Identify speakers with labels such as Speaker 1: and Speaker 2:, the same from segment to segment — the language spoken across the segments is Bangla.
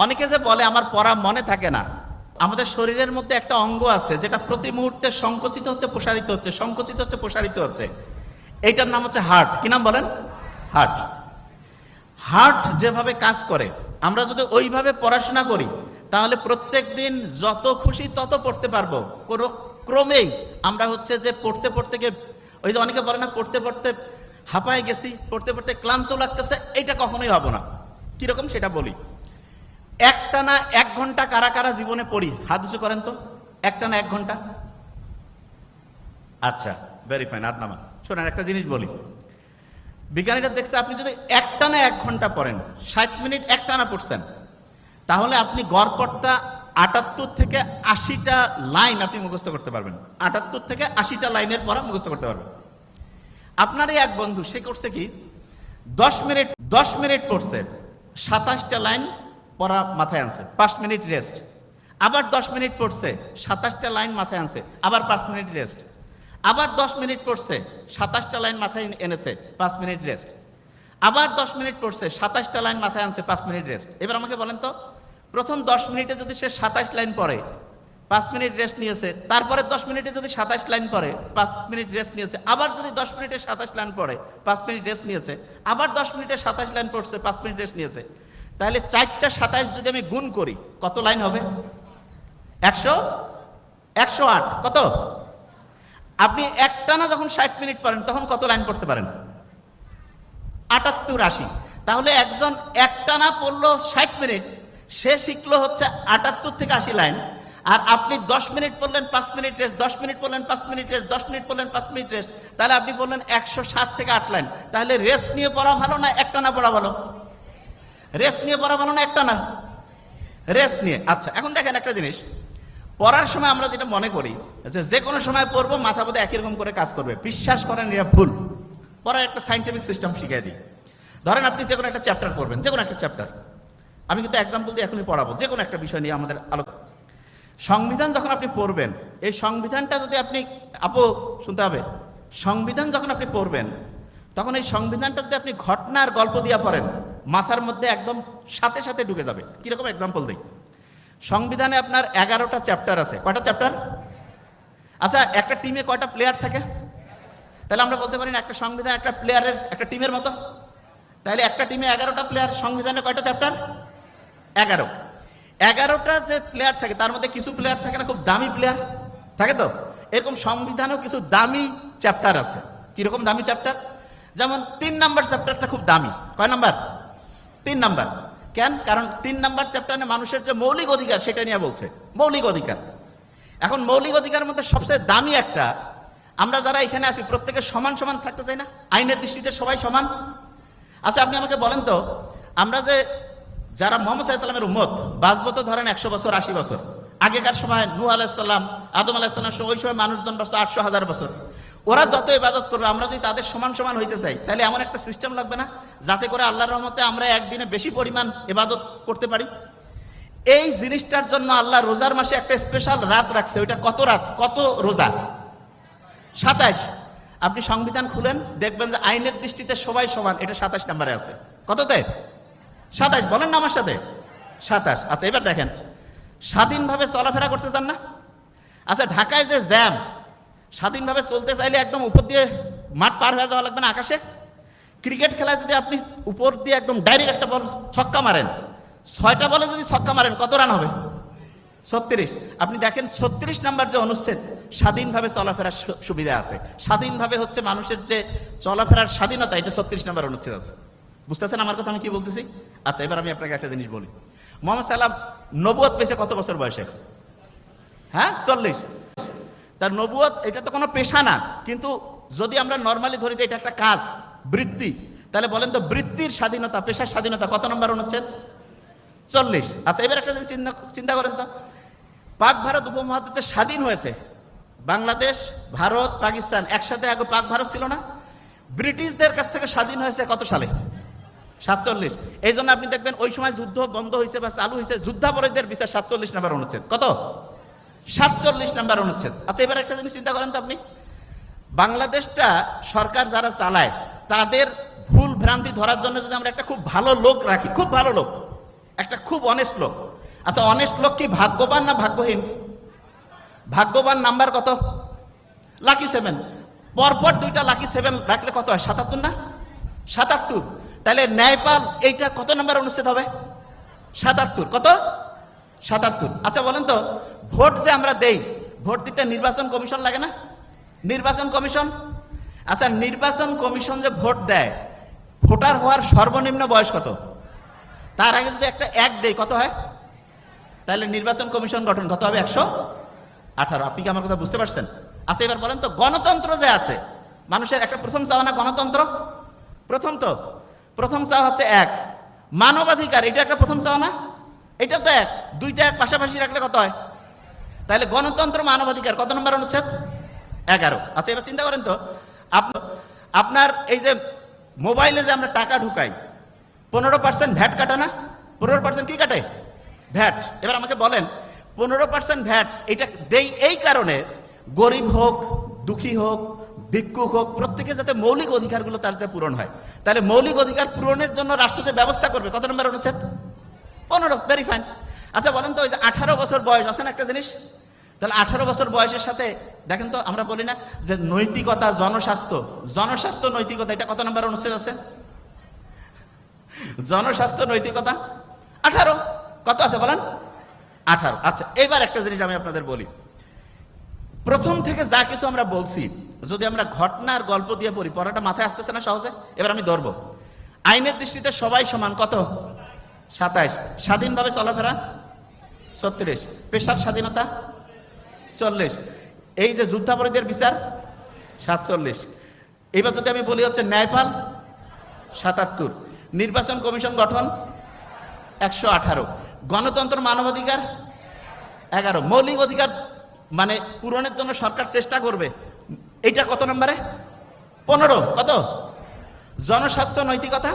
Speaker 1: অনেকে যে বলে আমার পড়া মনে থাকে না, আমাদের শরীরের মধ্যে একটা অঙ্গ আছে যেটা প্রতি মুহূর্তে সংকুচিত হচ্ছে প্রসারিত হচ্ছে, সংকুচিত হচ্ছে প্রসারিত হচ্ছে। এইটার নাম হচ্ছে হার্ট। কি নাম বলেন? হার্ট। হার্ট যেভাবে কাজ করে, আমরা যদি ওইভাবে পড়াশোনা করি তাহলে প্রত্যেক দিন যত খুশি তত পড়তে পারবো। কোনো ক্রমেই আমরা হচ্ছে যে পড়তে পড়তে গিয়ে, ওই যে অনেকে বলে না পড়তে পড়তে হাঁপায় গেছি, পড়তে পড়তে ক্লান্ত লাগতেছে, এইটা কখনোই হবে না। কিরকম সেটা বলি। একটানা 1 ঘন্টা কারা কারা জীবনে পড়ি? হাত উঁচু করেন তো। একটানা 1 ঘন্টা? আচ্ছা, ভেরি ফাইন, হাত নামান। শোনেন, একটা জিনিস বলি। বিজ্ঞানীরা দেখছে আপনি যদি একটানা 1 ঘন্টা পড়েন, 60 মিনিট একটানা পড়ছেন, তাহলে আপনি গড়পড়তা 78 থেকে 80টা লাইন আপনি মুখস্থ করতে পারবেন। 78 থেকে 80টা লাইনের পড়া মুখস্থ করতে পারবেন। আপনারই এক বন্ধু, সে করছে কি, 10 মিনিট পড়ছে, 27টা লাইন পড়া মাথায় আনছে, 5 মিনিট রেস্ট। আবার 10 মিনিট পড়ছে, 27টা লাইন মাথায় আনছে, আবার 5 মিনিট রেস্ট। আবার 10 মিনিট পড়ছে, 27টা লাইন মাথায় এনেছে, 5 মিনিট রেস্ট। আবার 10 মিনিট পড়ছে, 27টা লাইন মাথায় আনছে, 5 মিনিট রেস্ট। এবার আমাকে বলেন তো, প্রথম 10 মিনিটে যদি সে 27 লাইন পড়ে, 5 মিনিট রেস্ট নিয়েছে, তারপরে 10 মিনিটে যদি 27 লাইন পড়ে, 5 মিনিট রেস্ট নিয়েছে, আবার যদি 10 মিনিটে 27 লাইন পড়ে, 5 মিনিট রেস্ট নিয়েছে, আবার 10 মিনিটে 27 লাইন পড়ছে, 5 মিনিট রেস্ট নিয়েছে, তাহলে 4টা 27 যদি আমি গুণ করি, কত লাইন হবে? 108। কত? আপনি একটানা যখন 60 মিনিট পড়েন তখন কত লাইন পড়তে পারেন? 78, 80। তাহলে একজন একটানা পড়লো 60 মিনিট, সে শিখলো হচ্ছে 78 থেকে 80 লাইন। আর আপনি 10 মিনিট পড়লেন, 5 মিনিট রেস্ট, 10 মিনিট পড়লেন, 5 মিনিট রেস্ট, 10 মিনিট পড়লেন, 5 মিনিট রেস্ট, তাহলে আপনি বললেন 107 থেকে 8 লাইন। তাহলে রেস্ট নিয়ে পড়া ভালো না একটানা পড়া ভালো? রেস্ট নিয়ে পড়া ভালো না একটানা? রেস্ট নিয়ে। আচ্ছা, এখন দেখেন একটা জিনিস, পড়ার সময় আমরা যেটা মনে করি যে কোনো সময় পড়বো, মাথা বোধহয় একই রকম করে কাজ করবে। বিশ্বাস করেন, এটা ভুল। পড়ার একটা সাইন্টিফিক সিস্টেম শিখিয়ে দিই। ধরেন আপনি যে কোনো একটা চ্যাপ্টার পড়বেন, যে কোনো একটা চ্যাপ্টার, আমি কিন্তু এক্সাম্পল দিয়ে এখনই পড়াবো, যে কোনো একটা বিষয় নিয়ে আমাদের আলোচনা। সংবিধান যখন আপনি পড়বেন, এই সংবিধানটা যদি আপনি, আপু শুনতে হবে, সংবিধান যখন আপনি পড়বেন, তখন এই সংবিধানটা যদি আপনি ঘটনার গল্প দিয়ে পড়েন, মাথার মধ্যে একদম সাথে সাথে ঢুকে যাবে। কিরকম এক্সাম্পল দিই। সংবিধানে আপনার 11টা চ্যাপ্টার আছে। কয়টা চ্যাপ্টার? আচ্ছা, একটা টিমে কয়টা প্লেয়ার থাকে? তাহলে আমরা বলতে পারি না একটা সংবিধান একটা প্লেয়ারের, একটা টিমের মতো। তাহলে একটা টিমে 11টা প্লেয়ার, সংবিধানে কয়টা চ্যাপ্টার? 11। 11টা যে প্লেয়ার থাকে তার মধ্যে কিছু প্লেয়ার থাকে না খুব দামি প্লেয়ার থাকে, তো এরকম সংবিধানেও কিছু দামি চ্যাপ্টার আছে। কিরকম দামি চ্যাপ্টার? যেমন 3 নাম্বার চ্যাপ্টারটা খুব দামি। কয় নাম্বার? 3 নাম্বার। কেন? কারণ 3 নাম্বার চ্যাপ্টারে মানুষের যে মৌলিক অধিকার সেটা নিয়ে বলছে, মৌলিক অধিকার। এখন মৌলিক অধিকারের মধ্যে সবচেয়ে দামি একটা, আমরা যারা এখানে আছি প্রত্যেকে সমান সমান থাকতে চাই না? আইনের দৃষ্টিতে সবাই সমান। আচ্ছা, আপনি আমাকে বলেন তো, আমরা যে যারা মুহাম্মদ সাল্লাল্লাহু আলাইহি ওয়াসাল্লামের উম্মত, বাঁচবো তো ধরেন 100 বছর, 80 বছর। আগেকার সময় নূহ আলাইহিস সালাম, আদম আলাইহিস সালাম, ওই সময় মানুষজন বাঁচতো 800,000 বছর। ওরা যত ইবাদত করবে, আমরা যদি তাদের সমান সমান হইতে চাই, তাহলে এমন একটা সিস্টেম লাগবে না যাতে করে আল্লাহর রহমতে আমরা একদিনে বেশি পরিমাণ ইবাদত করতে পারি? এই জিনিসটার জন্য আল্লাহ রোজার মাসে একটা স্পেশাল রাত রাখছে। ওইটা কত রাত, কত রোজা? 27। আপনি সংবিধান খুলেন, দেখবেন যে আইনের দৃষ্টিতে সবাই সমান, এটা 27 নম্বরে আছে। কততে? 27। বলেন না আমার সাথে, 27। আচ্ছা, এবার দেখেন, স্বাধীনভাবে চলাফেরা করতে চান না? আচ্ছা, ঢাকায় যে জ্যাম, স্বাধীনভাবে চলতে চাইলে একদম উপর দিয়ে মাঠ পার হয়ে যাওয়া লাগবে না আকাশে? ক্রিকেট খেলায় যদি আপনি উপর দিয়ে একদম ডাইরেক্ট একটা বল ছক্কা মারেন, 6টা বলে যদি ছক্কা মারেন, কত রান হবে? 36। আপনি দেখেন 36 নাম্বার যে অনুচ্ছেদ, স্বাধীনভাবে চলাফেরার সুবিধা আছে। স্বাধীনভাবে হচ্ছে মানুষের যে চলাফেরার স্বাধীনতা, এটা 36 নাম্বার অনুচ্ছেদ আছে। বুঝতেছেন আমার কথা আমি কি বলতেছি? আচ্ছা, এবার আমি আপনাকে একটা জিনিস বলি। মুহাম্মদ সাল্লাল্লাহু আলাইহি ওয়াসাল্লাম নবুয়ত পেয়েছে কত বছর বয়সে? হ্যাঁ, 40। তার নবুয়ত এটা তো কোনো পেশা না, কিন্তু যদি আমরা নর্মালি ধরি যে এটা একটা কাজ, বৃত্তি, তাহলে বলেন তো বৃত্তির স্বাধীনতা, পেশার স্বাধীনতা কত নম্বর অনুচ্ছেদ? 40। আচ্ছা, এবার একটা জিনিস চিন্তা করেন তো, পাক ভারত উপমহাদেশে স্বাধীন হয়েছে, বাংলাদেশ, ভারত, পাকিস্তান একসাথে, আগে পাক ভারত ছিল না? ব্রিটিশদের কাছ থেকে স্বাধীন হয়েছে কত সালে? 47। এই জন্য আপনি দেখবেন ওই সময় যুদ্ধ বন্ধ হয়েছে বা চালু হয়েছে, যুদ্ধাপরাধীদের বিচার 47 নম্বর অনুচ্ছেদ। কত? 47 নম্বর অনুচ্ছেদ। আচ্ছা, এবার একটা জিনিস চিন্তা করেন তো আপনি, বাংলাদেশটা সরকার যারা চালায় তাদের ভুল ভ্রান্তি ধরার জন্য যদি আমরা একটা খুব ভালো লোক রাখি, খুব ভালো লোক, একটা খুব অনেস্ট লোক। আচ্ছা, অনেস্ট লোক কি ভাগ্যবান না ভাগ্যহীন? ভাগ্যবান নাম্বার কত? লাকি 7। পরপর 2টা লাকি 7 রাখলে কত হয়? 77 না? 77। তাহলে ন্যায়পাল এইটা কত নাম্বার অনুচ্ছেদ হবে? 77। কত? 77। আচ্ছা বলেন তো, ভোট যে আমরা দেই, ভোট দিতে নির্বাচন কমিশন লাগে না? নির্বাচন কমিশন। আচ্ছা, নির্বাচন কমিশন যে ভোট দেয়, ভোটার হওয়ার সর্বনিম্ন বয়স কত? তার আগে যদি একটা এক দেয় কত হয়? তাহলে নির্বাচন কমিশন গঠন কত হবে? 118। আপনি কি আমার কথা বুঝতে পারছেন? আচ্ছা এবার বলেন তো, গণতন্ত্র যে আছে মানুষের, একটা প্রথম চাওয়া না গণতন্ত্র? প্রথম চাওয়া হচ্ছে 1। মানবাধিকার, এটা একটা প্রথম চাওয়া না? এটা তো 1। 2টা 1 পাশাপাশি রাখলে কত হয়? তাহলে গণতন্ত্র মানবাধিকার কত নম্বর অনুচ্ছেদ? 11। আচ্ছা এবার চিন্তা করেন তো, আপনার এই যে মোবাইলে যে আমরা টাকা ঢুকাই, 15% ভ্যাট কাটে না? 15% কি কাটে? ভ্যাট। এবার আমাকে বলেন, 15% ভ্যাট এটা দেই এই কারণে, গরিব হোক, দুঃখী হোক, ভিক্ষুক হোক, প্রত্যেকে যাতে মৌলিক অধিকারগুলো তার যাতে পূরণ হয়। তাহলে মৌলিক অধিকার পূরণের জন্য রাষ্ট্র যে ব্যবস্থা করবে, কত নম্বর অনুচ্ছেদ? 15। Very fine. আচ্ছা বলেন তো, ওই যে 18 বছর বয়স আছে না একটা জিনিস, তাহলে 18 বছর বয়সের সাথে দেখেন তো, আমরা বলি না যে নৈতিকতা, জনস্বাস্থ্য নৈতিকতা, এটা কত নম্বর অনুচ্ছেদ আছে? জনস্বাস্থ্য নৈতিকতা 18। কত আছে বলেন? 18। আচ্ছা এবার একটা জিনিস আমি আপনাদের বলি, প্রথম থেকে যা কিছু আমরা বলছি, যদি আমরা ঘটনার গল্প দিয়ে পড়ি, পড়াটা মাথায় আসতেছে না সহজে? এবার আমি ধরবো, আইনের দৃষ্টিতে সবাই সমান কত? 27। স্বাধীনভাবে চলাফেরা 36। পেশার স্বাধীনতা 40। এই যে যুদ্ধাপরাধীদের বিচার 47। এবার যদি আমি বলি হচ্ছে ন্যায়পাল 77। নির্বাচন কমিশন গঠন 118। গণতন্ত্র মানবাধিকার 11। মৌলিক অধিকার মানে পূরণের জন্য সরকার চেষ্টা করবে, এইটা কত নম্বরে? 15। কত? জনস্বাস্থ্য নৈতিকতা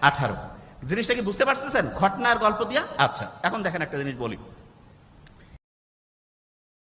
Speaker 1: 18। জিনিসটা কি বুঝতে পারতেছেন ঘটনার গল্প দিয়া? আচ্ছা এখন দেখেন একটা জিনিস বলি।